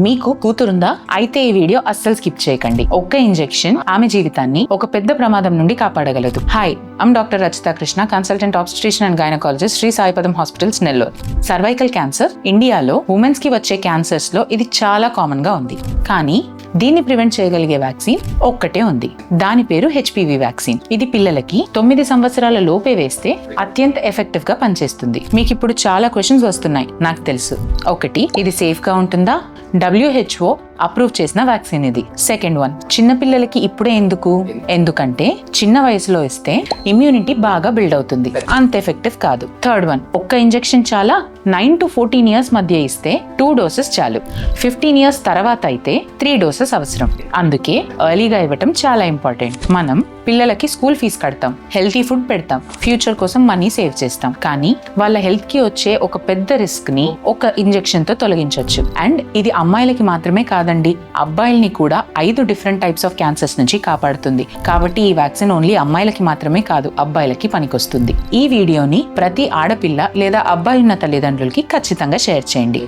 మీకు కూతురుందా? అయితే ఈ వీడియో అస్సలు స్కిప్ చేయకండి. ఒక్క ఇంజెక్షన్ ఆమె జీవితాన్ని ఒక పెద్ద ప్రమాదం నుండి కాపాడగలదు. Hi, I'm doctor Rachita Krishna, consultant obstetrician and gynaecologist, Shri Saipadam hospitals, Nellore. Cervical cancer ఇండియాలో ఉమెన్స్ కి వచ్చే క్యాన్సర్స్ లో ఇది చాలా కామన్ గా ఉంది. కానీ దీన్ని ప్రివెంట్ చేయగలిగే వ్యాక్సిన్ ఒక్కటే ఉంది. దాని పేరు హెచ్పివి వ్యాక్సిన్. ఇది పిల్లలకి 9 సంవత్సరాల లోపే వేస్తే అత్యంత ఎఫెక్టివ్ గా పనిచేస్తుంది. మీకు ఇప్పుడు చాలా క్వశ్చన్స్ వస్తున్నాయి, నాకు తెలుసు. ఒకటి, ఇది సేఫ్ గా ఉంటుందా? WHO అప్రూవ్ చేసిన వ్యాక్సిన్ ఇది. సెకండ్ వన్, చిన్న పిల్లలకి ఇప్పుడే ఎందుకు? ఎందుకంటే చిన్న వయసులో ఇస్తే ఇమ్యూనిటీ బాగా బిల్డ్ అవుతుంది, అంత ఎఫెక్టివ్ కాదు. థర్డ్ వన్, ఒక్క ఇంజెక్షన్ చాలా. 9 to 14 ఇయర్స్ మధ్య ఇస్తే 2 డోసెస్ చాలు. 15 ఇయర్స్ తర్వాత అయితే 3 డోసెస్ అవసరం. అందుకే ఎర్లీగా ఇవ్వటం చాలా ఇంపార్టెంట్. మనం పిల్లలకి స్కూల్ ఫీజు కడతాం, హెల్తీ ఫుడ్ పెడతాం, ఫ్యూచర్ కోసం మనీ సేవ్ చేస్తాం. కానీ వాళ్ళ హెల్త్ కి వచ్చే ఒక పెద్ద రిస్క్ ని ఒక ఇంజెక్షన్ తో తొలగించవచ్చు. అండ్ ఇది అమ్మాయిలకి మాత్రమే కాదండి, అబ్బాయిల్ని కూడా 5 డిఫరెంట్ టైప్స్ ఆఫ్ క్యాన్సర్స్ నుంచి కాపాడుతుంది. కాబట్టి ఈ వ్యాక్సిన్ ఓన్లీ అమ్మాయిలకి మాత్రమే కాదు, అబ్బాయిలకి పనికొస్తుంది. ఈ వీడియోని ప్రతి ఆడపిల్ల లేదా అబ్బాయి ఉన్న తల్లిదండ్రులకి ఖచ్చితంగా షేర్ చేయండి.